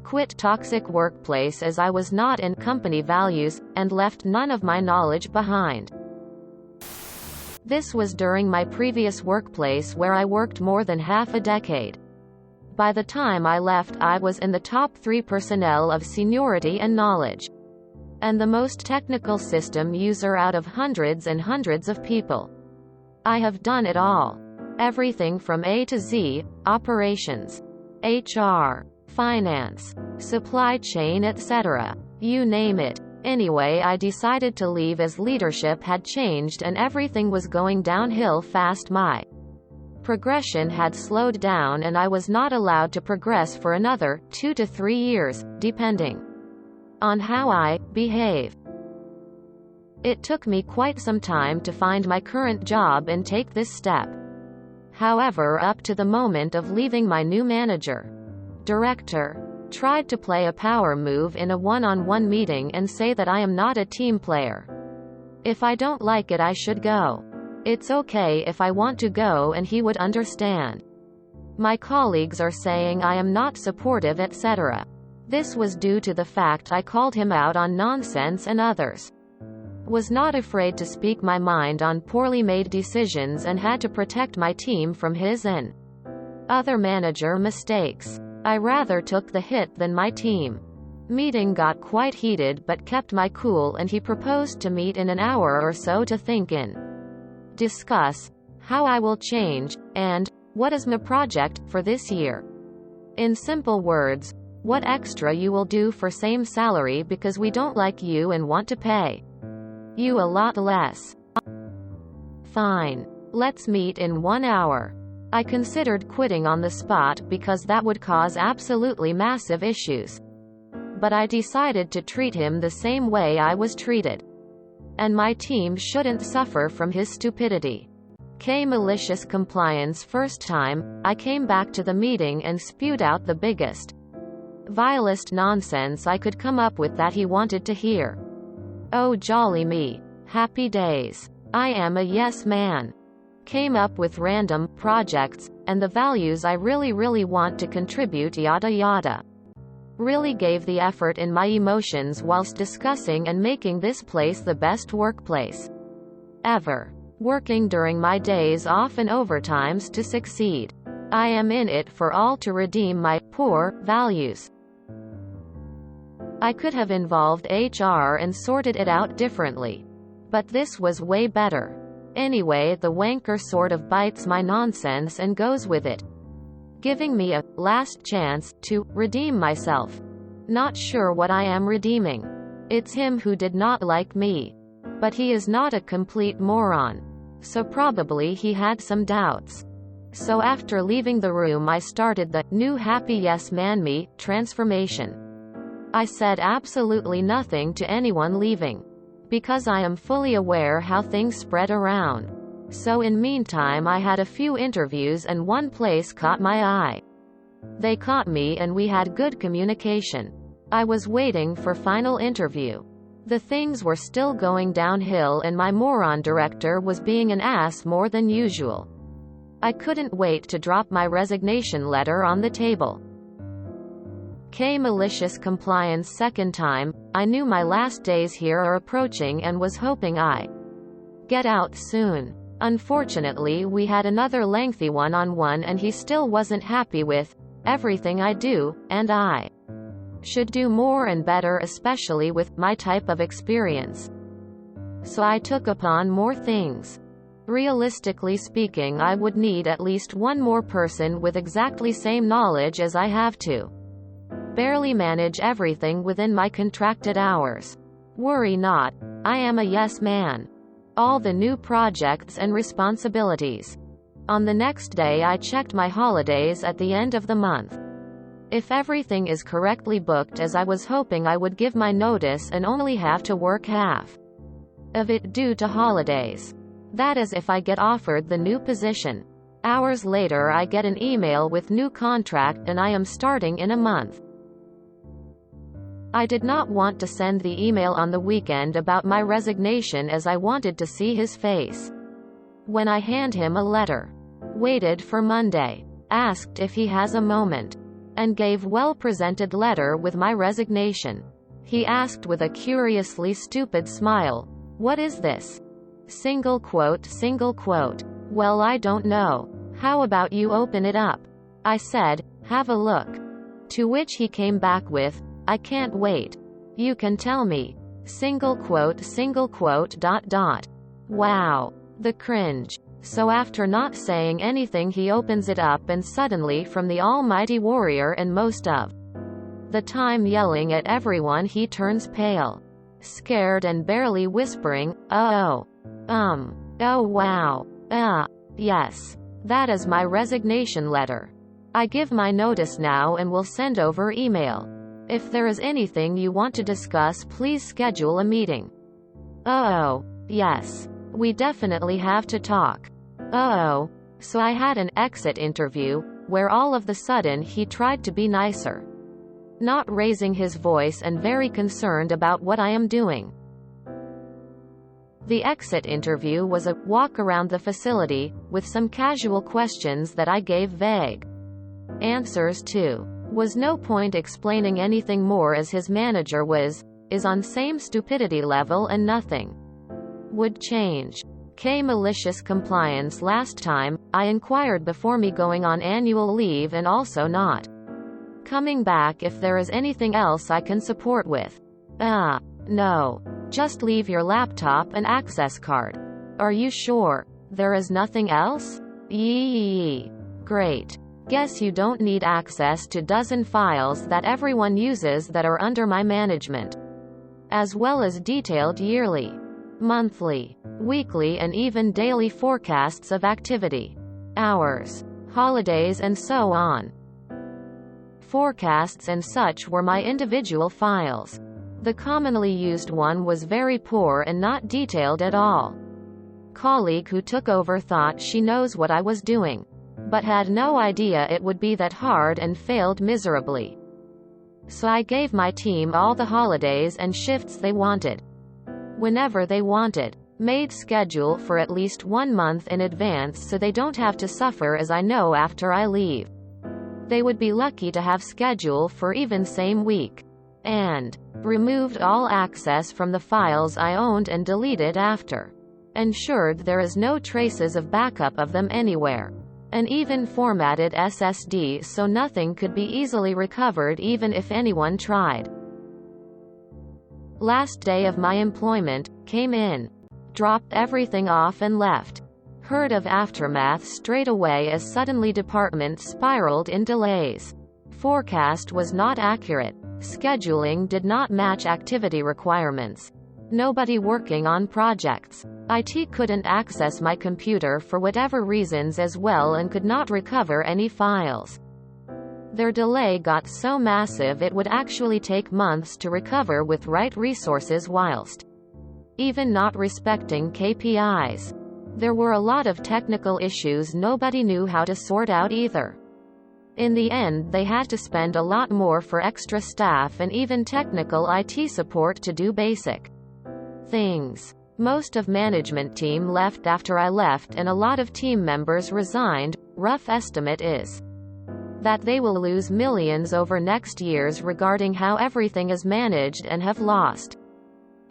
quit toxic workplace as I was not in company values, and left none of my knowledge behind. This was during my previous workplace where I worked more than half a decade. By the time I left, I was in the top 3 personnel of seniority and knowledge, and the most technical system user out of hundreds and hundreds of people. I have done it all. Everything from A to Z, operations, HR, finance, supply chain, etc. You name it. Anyway, I decided to leave as leadership had changed and everything was going downhill fast. My progression had slowed down and I was not allowed to progress for another 2 to 3 years, depending on how I behave. It took me quite some time to find my current job and take this step. However, up to the moment of leaving, my new manager, director, tried to play a power move in a one-on-one meeting and say that I am not a team player. If I don't like it, I should go. It's okay if I want to go and he would understand. My colleagues are saying I am not supportive, etc. This was due to the fact I called him out on nonsense and others. Was not afraid to speak my mind on poorly made decisions and had to protect my team from his and other manager mistakes. I rather took the hit than my team. Meeting got quite heated but kept my cool and he proposed to meet in an hour or so to think and discuss how I will change, and what is my project for this year. In simple words, what extra you will do for same salary because we don't like you and want to pay you a lot less. Fine. Let's meet in 1 hour. I considered quitting on the spot because that would cause absolutely massive issues. But I decided to treat him the same way I was treated. And my team shouldn't suffer from his stupidity. Malicious compliance. First time, I came back to the meeting and spewed out the biggest, vilest nonsense I could come up with that he wanted to hear. Oh jolly me. Happy days. I am a yes man. Came up with random projects, and the values I really want to contribute, yada yada. Really gave the effort in my emotions whilst discussing and making this place the best workplace ever. Working during my days off and overtimes to succeed. I am in it for all to redeem my poor values. I could have involved HR and sorted it out differently. But this was way better. Anyway, the wanker sort of bites my nonsense and goes with it, giving me a last chance to redeem myself. Not sure what I am redeeming. It's him who did not like me. But he is not a complete moron. So probably he had some doubts. So after leaving the room, I started the new happy yes man me transformation. I said absolutely nothing to anyone leaving, because I am fully aware how things spread around. So in meantime, I had a few interviews and one place caught my eye. They caught me and we had good communication. I was waiting for final interview. The things were still going downhill and my moron director was being an ass more than usual. I couldn't wait to drop my resignation letter on the table. Malicious compliance. Second time, I knew my last days here are approaching and was hoping I get out soon. Unfortunately, we had another lengthy one-on-one and he still wasn't happy with everything I do, and I should do more and better, especially with my type of experience. So I took upon more things. Realistically speaking, I would need at least one more person with exactly same knowledge as I have to barely manage everything within my contracted hours. Worry not. I am a yes man. All the new projects and responsibilities. On the next day, I checked my holidays at the end of the month. If everything is correctly booked as I was hoping, I would give my notice and only have to work half of it due to holidays. That is if I get offered the new position. Hours later, I get an email with new contract and I am starting in a month. I did not want to send the email on the weekend about my resignation as I wanted to see his face when I hand him a letter. Waited for Monday. Asked if he has a moment. and gave well-presented letter with my resignation. He asked with a curiously stupid smile, "What is this?" Single quote. "Well, I don't know. How about you open it up?" I said, "Have a look." To which he came back with, "I can't wait. You can tell me." Single quote. Wow. The cringe. So after not saying anything, he opens it up, and suddenly from the almighty warrior and most of the time yelling at everyone, he turns pale, scared, and barely whispering, oh wow. Yes. That is my resignation letter. I give my notice now and will send over email. If there is anything you want to discuss, please schedule a meeting. Yes. We definitely have to talk. So I had an exit interview, where all of the sudden he tried to be nicer. Not raising his voice and very concerned about what I am doing. The exit interview was a walk around the facility, with some casual questions that I gave vague answers to. Was no point explaining anything more, as his manager is on same stupidity level and nothing would change. Malicious compliance. Last time, I inquired before me going on annual leave and also not coming back if there is anything else I can support with. No. Just leave your laptop and access card. Are you sure? There is nothing else? Yee. Great. Guess you don't need access to dozen files that everyone uses that are under my management. As well as detailed yearly, monthly, weekly, and even daily forecasts of activity, hours, holidays, and so on. Forecasts and such were my individual files. The commonly used one was very poor and not detailed at all. Colleague who took over thought she knows what I was doing, but had no idea it would be that hard and failed miserably. So I gave my team all the holidays and shifts they wanted, whenever they wanted. Made schedule for at least 1 month in advance so they don't have to suffer as I know after I leave. They would be lucky to have schedule for even same week. And removed all access from the files I owned and deleted after. Ensured there is no traces of backup of them anywhere. And even formatted SSD so nothing could be easily recovered even if anyone tried. Last day of my employment, came in, dropped everything off and left. Heard of aftermath straight away as suddenly department spiraled in delays. Forecast was not accurate. Scheduling did not match activity requirements. Nobody working on projects. IT couldn't access my computer for whatever reasons as well and could not recover any files. Their delay got so massive it would actually take months to recover with right resources whilst even not respecting KPIs. There were a lot of technical issues nobody knew how to sort out either. In the end, they had to spend a lot more for extra staff and even technical IT support to do basic things. Most of management team left after I left and a lot of team members resigned. Rough estimate is that they will lose millions over next years regarding how everything is managed and have lost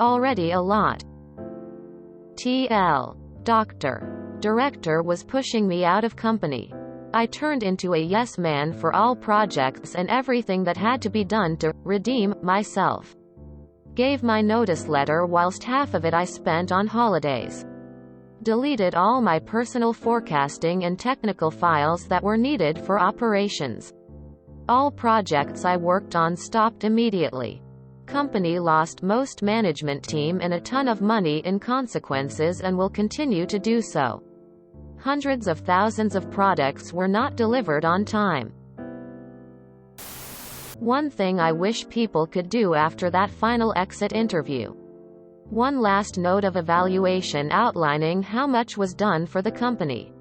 already a lot. TL. Director was pushing me out of company. I turned into a yes man for all projects and everything that had to be done to redeem myself. Gave my notice letter whilst half of it I spent on holidays. Deleted all my personal forecasting and technical files that were needed for operations. All projects I worked on stopped immediately. Company lost most management team and a ton of money in consequences and will continue to do so. Hundreds of thousands of products were not delivered on time. One thing I wish people could do after that final exit interview. One last note of evaluation outlining how much was done for the company.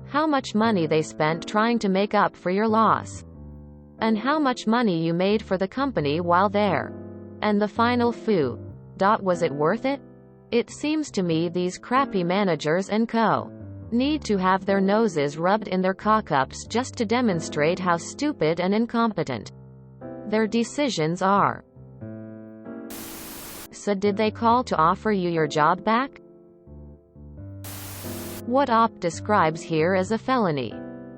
How much money they spent trying to make up for your loss. And how much money you made for the company while there. And the final foo. Was it worth it? It seems to me these crappy managers and co. need to have their noses rubbed in their cock-ups just to demonstrate how stupid and incompetent their decisions are. So did they call to offer you your job back? What OP describes here as a felony.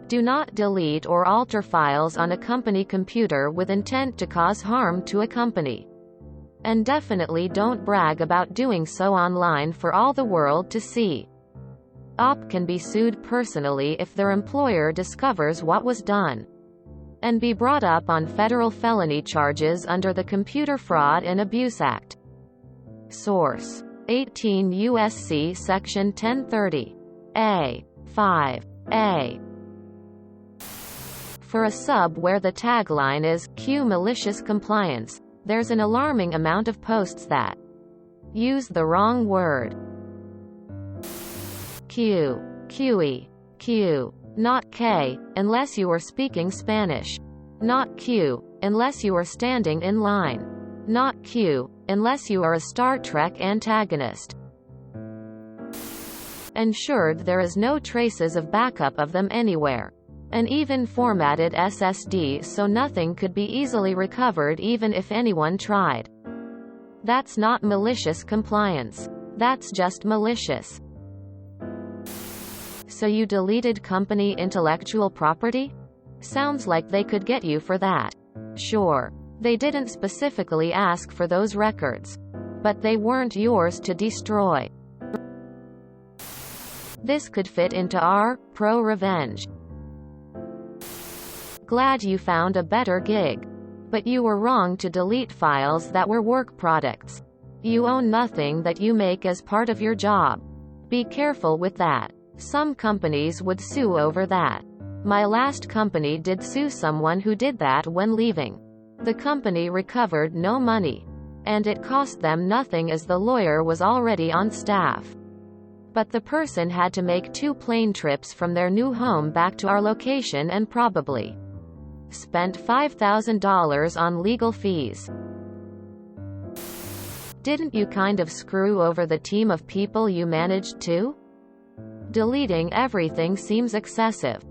Do not delete or alter files on a company computer with intent to cause harm to a company. And definitely don't brag about doing so online for all the world to see. OP can be sued personally if their employer discovers what was done, and be brought up on federal felony charges under the Computer Fraud and Abuse Act. Source: 18 U.S.C. Section 1030. A. 5a. For a sub where the tagline is "Q malicious compliance," there's an alarming amount of posts that use the wrong word. Q. QE. Q. Not K, unless you are speaking Spanish. Not Q, unless you are standing in line. Not Q, unless you are a Star Trek antagonist. Ensured there is no traces of backup of them anywhere. An even formatted SSD so nothing could be easily recovered even if anyone tried. That's not malicious compliance. That's just malicious. So you deleted company intellectual property? Sounds like they could get you for that. Sure, they didn't specifically ask for those records, but they weren't yours to destroy. This could fit into our pro revenge. Glad you found a better gig. But you were wrong to delete files that were work products. You own nothing that you make as part of your job. Be careful with that. Some companies would sue over that. My last company did sue someone who did that when leaving. The company recovered no money, and it cost them nothing as the lawyer was already on staff. But the person had to make 2 plane trips from their new home back to our location and probably spent $5,000 on legal fees. Didn't you kind of screw over the team of people you managed too? Deleting everything seems excessive.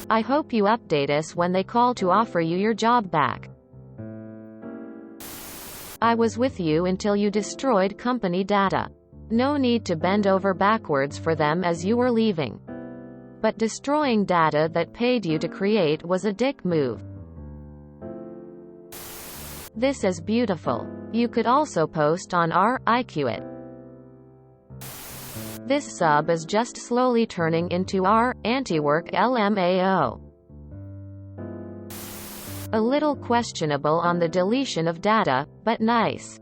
I hope you update us when they call to offer you your job back. I was with you until you destroyed company data. No need to bend over backwards for them as you were leaving. But destroying data that paid you to create was a dick move. This is beautiful. You could also post on our IQIT. This sub is just slowly turning into our anti-work LMAO. A little questionable on the deletion of data, but nice.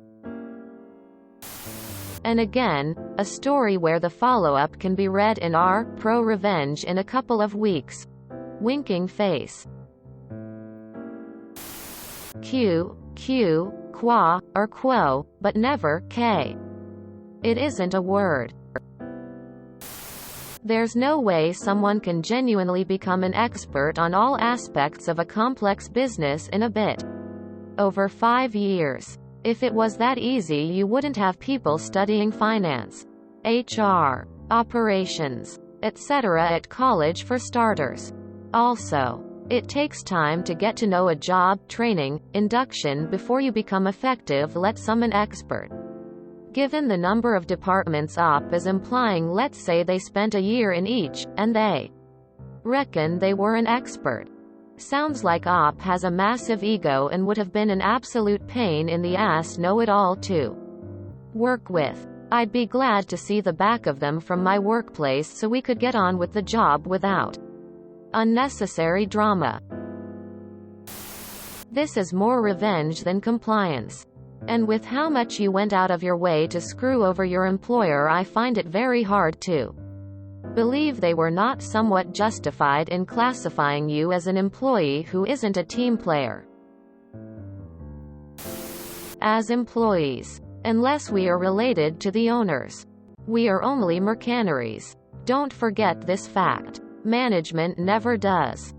And again, a story where the follow-up can be read in our pro revenge in a couple of weeks. Winking face. Q, qua, or quo, but never K. It isn't a word. There's no way someone can genuinely become an expert on all aspects of a complex business in a bit over 5 years. If it was that easy, you wouldn't have people studying finance, HR, operations, etc. at college for starters. Also, it takes time to get to know a job, training, induction before you become effective. Let someone expert. Given the number of departments OP is implying, let's say they spent a year in each, and they reckon they were an expert. Sounds like OP has a massive ego and would have been an absolute pain in the ass know-it-all to work with. I'd be glad to see the back of them from my workplace so we could get on with the job without unnecessary drama. This is more revenge than compliance. And with how much you went out of your way to screw over your employer, I find it very hard to believe they were not somewhat justified in classifying you as an employee who isn't a team player. As employees, unless we are related to the owners, we are only mercenaries. Don't forget this fact. Management never does.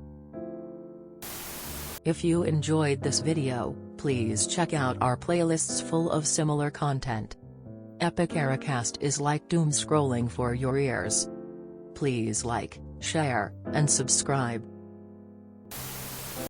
If you enjoyed this video, please check out our playlists full of similar content. Epic Ericast is like doom scrolling for your ears. Please like, share, and subscribe.